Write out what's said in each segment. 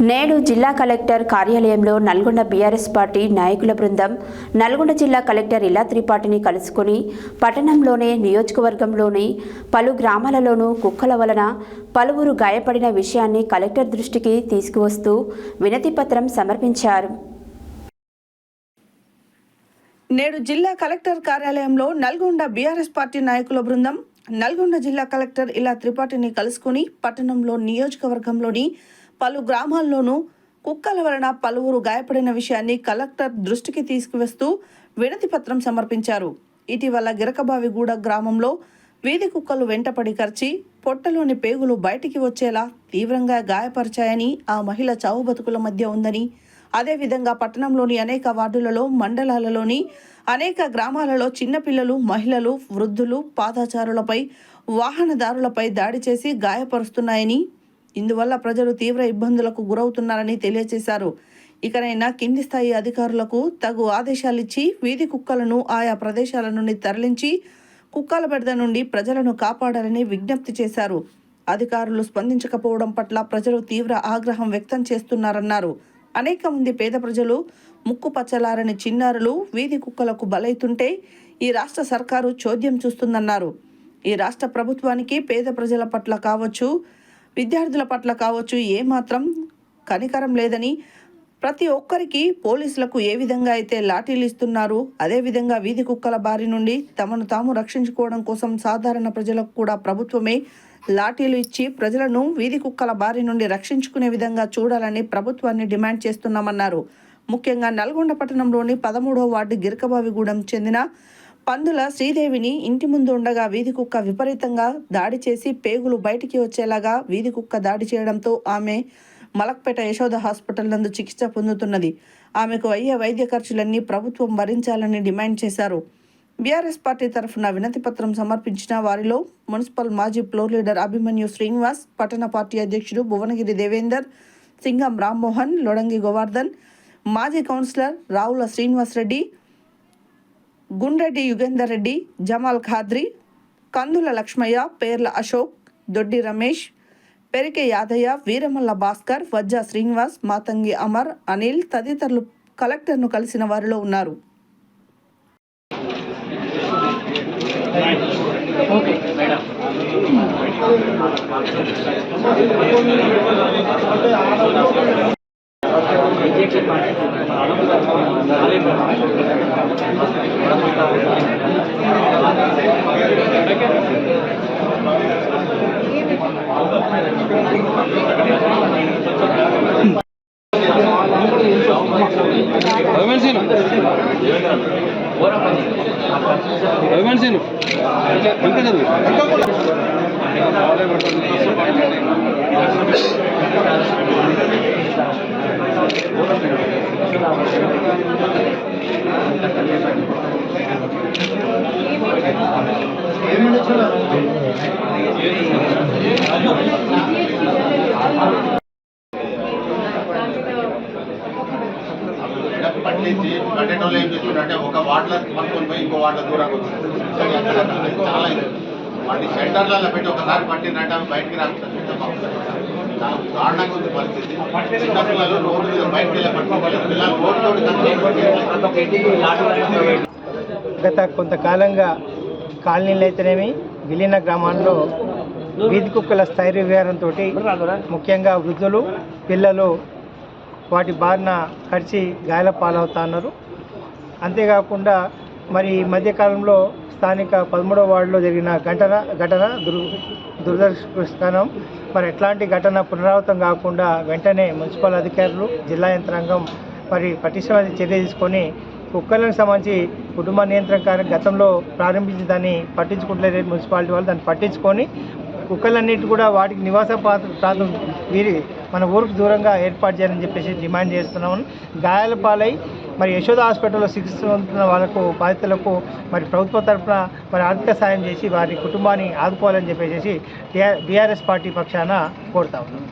నేడు జిల్లా కలెక్టర్ కార్యాలయంలో నల్గొండ బీఆర్ఎస్ పార్టీ నాయకుల బృందం నల్గొండ జిల్లా కలెక్టర్ ఇలా త్రిపాఠిని కలుసుకుని పట్టణంలోనే నియోజకవర్గంలోని పలు గ్రామాలలోనూ కుక్కల వలన పలువురు గాయపడిన విషయాన్ని కలెక్టర్ దృష్టికి తీసుకువస్తూ వినతి పత్రం సమర్పించారు. నేడు జిల్లా కలెక్టర్ కార్యాలయంలో నల్గొండ బీఆర్ఎస్ పార్టీ నాయకుల బృందం నల్గొండ జిల్లా కలెక్టర్ ఇలా త్రిపాఠిని కలుసుకుని పట్టణంలో నియోజకవర్గంలోని పలు గ్రామాల్లోనూ కుక్కల వలన పలువురు గాయపడిన విషయాన్ని కలెక్టర్ దృష్టికి తీసుకువస్తూ వినతి పత్రం సమర్పించారు. ఇటీవల గిరకబావిగూడ గ్రామంలో వీధి కుక్కలు వెంటపడి కరిచి పొట్టలోని పేగులు బయటికి వచ్చేలా తీవ్రంగా గాయపరిచాయని, ఆ మహిళ చావు బతుకుల మధ్య ఉందని, అదేవిధంగా పట్టణంలోని అనేక వార్డులలో, మండలాలలోని అనేక గ్రామాలలో చిన్నపిల్లలు, మహిళలు, వృద్ధులు పాదచారులపై, వాహనదారులపై దాడి చేసి గాయపరుస్తున్నాయని, ఇందువల్ల ప్రజలు తీవ్ర ఇబ్బందులకు గురవుతున్నారని తెలియజేశారు. ఇకనైనా కింది స్థాయి అధికారులకు తగు ఆదేశాలిచ్చి వీధి కుక్కలను ఆయా ప్రదేశాల నుండి తరలించి కుక్కల బెడద నుండి ప్రజలను కాపాడాలని విజ్ఞప్తి చేశారు. అధికారులు స్పందించకపోవడం పట్ల ప్రజలు తీవ్ర ఆగ్రహం వ్యక్తం చేస్తున్నారన్నారు. అనేక మంది పేద ప్రజలు ముక్కు పచ్చలారని చిన్నారులు వీధి కుక్కలకు బలైతుంటే ఈ రాష్ట్ర సర్కారు చోద్యం చూస్తుందన్నారు. ఈ రాష్ట్ర ప్రభుత్వానికి పేద ప్రజల పట్ల కావచ్చు, విద్యార్థుల పట్ల కావచ్చు ఏమాత్రం కనికరం లేదని, ప్రతి ఒక్కరికి పోలీసులకు ఏ విధంగా అయితే లాఠీలు ఇస్తున్నారు, అదేవిధంగా వీధి కుక్కల బారి నుండి తమను తాము రక్షించుకోవడం కోసం సాధారణ ప్రజలకు కూడా ప్రభుత్వమే లాఠీలు ఇచ్చి ప్రజలను వీధి కుక్కల బారి నుండి రక్షించుకునే విధంగా చూడాలని ప్రభుత్వాన్ని డిమాండ్ చేస్తున్నామన్నారు. ముఖ్యంగా నల్గొండ పట్టణంలోని 13వ వార్డు గిరకబావిగూడెం చెందిన పందుల శ్రీదేవిని ఇంటి ముందు ఉండగా వీధి కుక్క విపరీతంగా దాడి చేసి పేగులు బయటికి వచ్చేలాగా వీధి కుక్క దాడి చేయడంతో ఆమె మలక్పేట యశోద హాస్పిటల్ నందు చికిత్స పొందుతున్నది. ఆమెకు అయ్యే వైద్య ఖర్చులన్నీ ప్రభుత్వం భరించాలని డిమాండ్ చేశారు. బీఆర్ఎస్ పార్టీ తరఫున వినతి పత్రం సమర్పించిన వారిలో మున్సిపల్ మాజీ ఫ్లోర్ లీడర్ అభిమన్యు శ్రీనివాస్, పట్టణ పార్టీ అధ్యక్షుడు భువనగిరి దేవేందర్, సింగం రామ్మోహన్, లొడంగి గోవర్ధన్, మాజీ కౌన్సిలర్ రావుల శ్రీనివాస్ రెడ్డి, గుండ్రెడ్డి యుగేందర్ రెడ్డి, జమాల్ ఖాద్రి, కందుల లక్ష్మయ్య, పేర్ల అశోక్, దొడ్డి రమేష్, పెరికే యాదయ్య, వీరమల్ల భాస్కర్, వజ్జా శ్రీనివాస్, మాతంగి అమర్, అనిల్ తదితరులు కలెక్టర్ను కలిసిన వారిలో ఉన్నారు. పట్టేటోళ్ళు ఏం చేస్తున్నారంటే ఒక వార్డులో పట్టుకొని పోయి ఇంకో వార్డులో దూరంగా చాలా వాటి షెల్టర్లలో పెట్టి ఒకసారి పట్టిందంటే అవి బయటికి రాకుండా చాలా దారుణంగా ఉంది పరిస్థితి. చిన్నపిల్లలు రోడ్డు మీద బయటకు వెళ్ళి పట్టుకోవాలి. పిల్లలు గత కొంతకాలంగా కాలనీలు అయితేనేమి విలీన గ్రామాల్లో వీధి కుక్కల స్థైర్య విహారంతో ముఖ్యంగా వృద్ధులు, పిల్లలు వాటి బారిన కరిచి గాయాల పాలవుతున్నారు. అంతేకాకుండా మరి ఈ మధ్యకాలంలో స్థానిక 13వ వార్డులో జరిగిన ఘటన దురదృష్టకరం. మరి ఎట్లాంటి ఘటన పునరావృతం కాకుండా వెంటనే మున్సిపల్ అధికారులు, జిల్లా యంత్రాంగం మరి పటిష్టమైన చర్య తీసుకొని కుక్కలకు సంబంధించి కుటుంబ నియంత్రణ గతంలో ప్రారంభించి దాన్ని పట్టించుకుంటలేదు మున్సిపాలిటీ వాళ్ళు. దాన్ని పట్టించుకొని కుక్కలన్నిటి కూడా వాటికి నివాస ప్రాంతం మన ఊరికి దూరంగా ఏర్పాటు చేయాలని చెప్పేసి డిమాండ్ చేస్తున్నాము. గాయాల పాలై మరి యశోద హాస్పిటల్లో చికిత్స పొందుతున్న వాళ్ళకు, బాధితులకు మరి ప్రభుత్వ తరఫున మరి ఆర్థిక సాయం చేసి వారి కుటుంబాన్ని ఆదుకోవాలని చెప్పేసి బీఆర్ఎస్ పార్టీ పక్షాన కోరుతా ఉన్నాం.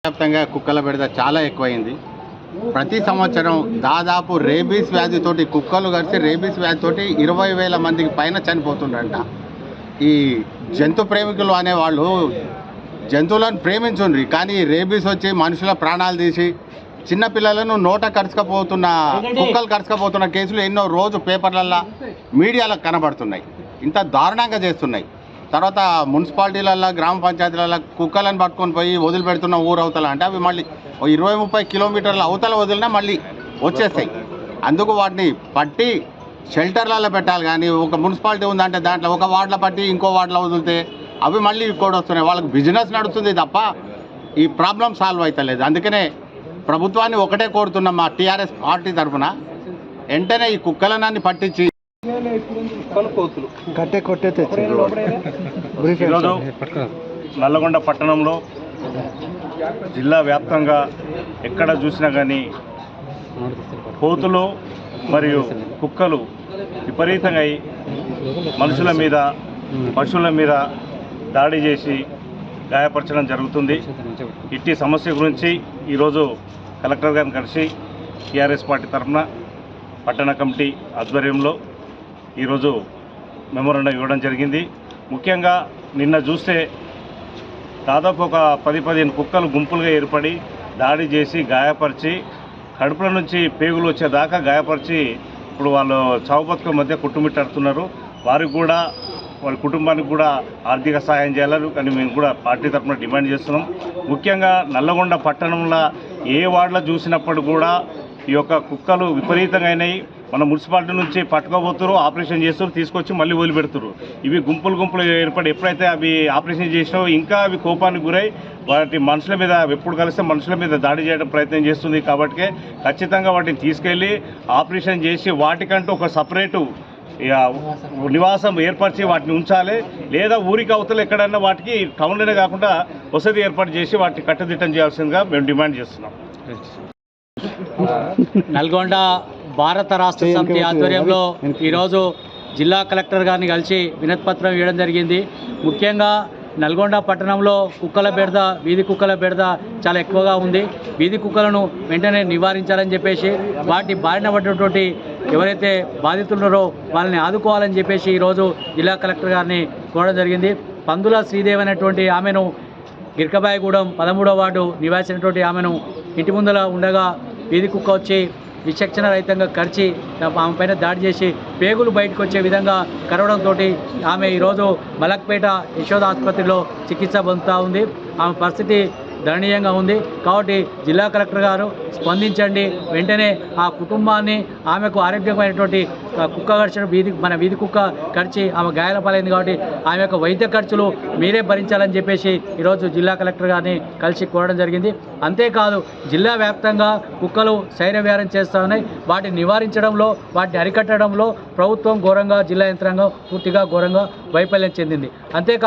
వ్యాప్తంగా కుక్కల బెడద చాలా ఎక్కువైంది. ప్రతి సంవత్సరం దాదాపు రేబీస్ వ్యాధితోటి కుక్కలు కలిసి రేబీస్ వ్యాధితోటి 20,000 మందికి పైన చనిపోతుండంట. ఈ జంతు ప్రేమికులు అనేవాళ్ళు జంతువులను ప్రేమించుండ్రి, కానీ రేబీస్ వచ్చి మనుషుల ప్రాణాలు తీసి చిన్నపిల్లలను నోట కరుచుకపోతున్న కుక్కలు కరుచుకపోతున్న కేసులు ఎన్నో రోజు పేపర్లల్లో మీడియాలో కనబడుతున్నాయి. ఇంత దారుణంగా చేస్తున్నాయి. తర్వాత మున్సిపాలిటీలల్లో గ్రామ పంచాయతీలలో కుక్కలను పట్టుకొని పోయి వదిలిపెడుతున్న ఊరు అవతల అంటే అవి మళ్ళీ 20-30 కిలోమీటర్ల అవతల వదిలినా మళ్ళీ వచ్చేస్తాయి. అందుకు వాటిని పట్టి షెల్టర్లలో పెట్టాలి. కానీ ఒక మున్సిపాలిటీ ఉందంటే దాంట్లో ఒక వార్డులో పట్టి ఇంకో వార్డులో వదిలితే అవి మళ్ళీ కూడా వస్తున్నాయి. వాళ్ళకి బిజినెస్ నడుస్తుంది తప్ప ఈ ప్రాబ్లం సాల్వ్ అవుతలేదు. అందుకనే ప్రభుత్వాన్ని ఒకటే కోరుతున్నాం మా టీఆర్ఎస్ పార్టీ తరఫున, వెంటనే ఈ కుక్కలనాన్ని పట్టించి ఈరోజు నల్లగొండ పట్టణంలో జిల్లా వ్యాప్తంగా ఎక్కడ చూసినా కానీ కోతులు మరియు కుక్కలు విపరీతంగా మనుషుల మీద పశువుల మీద దాడి చేసి గాయపరచడం జరుగుతుంది. ఇట్టి సమస్య గురించి ఈరోజు కలెక్టర్ గారిని కలిసి టీఆర్ఎస్ పార్టీ తరఫున పట్టణ కమిటీ ఆధ్వర్యంలో ఈరోజు మెమోరాండం ఇవ్వడం జరిగింది. ముఖ్యంగా నిన్న చూస్తే దాదాపు ఒక 10-15 కుక్కలు గుంపులుగా ఏర్పడి దాడి చేసి గాయపరిచి కడుపుల నుంచి పేగులు వచ్చేదాకా గాయపరిచి ఇప్పుడు వాళ్ళు చావు బతుకుల మధ్య కొట్టుమిట్టాడుతున్నారు. వారికి కూడా వాళ్ళ కుటుంబానికి కూడా ఆర్థిక సహాయం చేయాలని కానీ మేము కూడా పార్టీ తరఫున డిమాండ్ చేస్తున్నాం. ముఖ్యంగా నల్లగొండ పట్టణంలో ఏ వార్డులో చూసినప్పుడు కూడా ఈ యొక్క కుక్కలు విపరీతంగా అయినాయి. మన మున్సిపాలిటీ నుంచి పట్టుకోబోతున్నారు, ఆపరేషన్ చేస్తారు, తీసుకొచ్చి మళ్ళీ వదిలిపెడుతున్నారు. ఇవి గుంపులు ఏర్పడి ఎప్పుడైతే అవి ఆపరేషన్ చేసినో ఇంకా అవి కోపానికి గురై వాటి మనుషుల మీద ఎప్పుడు కలిస్తే మనుషుల మీద దాడి చేయడం ప్రయత్నం చేస్తుంది. కాబట్టి ఖచ్చితంగా వాటిని తీసుకెళ్ళి ఆపరేషన్ చేసి వాటికంటూ ఒక సపరేటు నివాసం ఏర్పరిచి వాటిని ఉంచాలి. లేదా ఊరికి అవతల ఎక్కడైనా వాటికి టౌన్లోనే కాకుండా వసతి ఏర్పాటు చేసి వాటిని కట్టుదిట్టం చేయాల్సిందిగా మేము డిమాండ్ చేస్తున్నాం. నల్గొండ భారత రాష్ట్ర సమితి ఆధ్వర్యంలో ఈరోజు జిల్లా కలెక్టర్ గారిని కలిసి వినతిపత్రం ఇవ్వడం జరిగింది. ముఖ్యంగా నల్గొండ పట్టణంలో కుక్కల బెడద, వీధి కుక్కల బెడద చాలా ఎక్కువగా ఉంది. వీధి కుక్కలను వెంటనే నివారించాలని చెప్పేసి వాటి బారిన పడినటువంటి ఎవరైతే బాధితులున్నారో వాళ్ళని ఆదుకోవాలని చెప్పేసి ఈరోజు జిల్లా కలెక్టర్ గారిని కోరడం జరిగింది. పందుల శ్రీదేవి అనేటువంటి ఆమెను గిర్కబాయిగూడెం 13వ వార్డు నివాసినటువంటి ఆమెను ఇంటి ముందర ఉండగా వీధి కుక్క వచ్చి విచక్షణ రహితంగా కరిచి ఆమె పైన దాడి చేసి పేగులు బయటకు వచ్చే విధంగా కరవడంతో ఆమె ఈరోజు మలక్పేట యశోద ఆసుపత్రిలో చికిత్స పొందుతూ ఉంది. ఆమె పరిస్థితి దయనీయంగా ఉంది. కాబట్టి జిల్లా కలెక్టర్ గారు స్పందించండి. వెంటనే ఆ కుటుంబాన్ని, ఆమెకు ఆరోగ్యమైనటువంటి కుక్క కరిచిన వీధి కుక్క కరిచి ఆమె గాయాల పాలైంది కాబట్టి ఆమె యొక్క వైద్య ఖర్చులు మీరే భరించాలని చెప్పేసి ఈరోజు జిల్లా కలెక్టర్ గారిని కలిసి కోరడం జరిగింది. అంతేకాదు జిల్లా వ్యాప్తంగా కుక్కలు శైర్యవ్యారం చేస్తూ ఉన్నాయి. వాటిని నివారించడంలో, వాటిని అరికట్టడంలో ప్రభుత్వం ఘోరంగా, జిల్లా యంత్రాంగం పూర్తిగా ఘోరంగా వైఫల్యం చెందింది. అంతేకాదు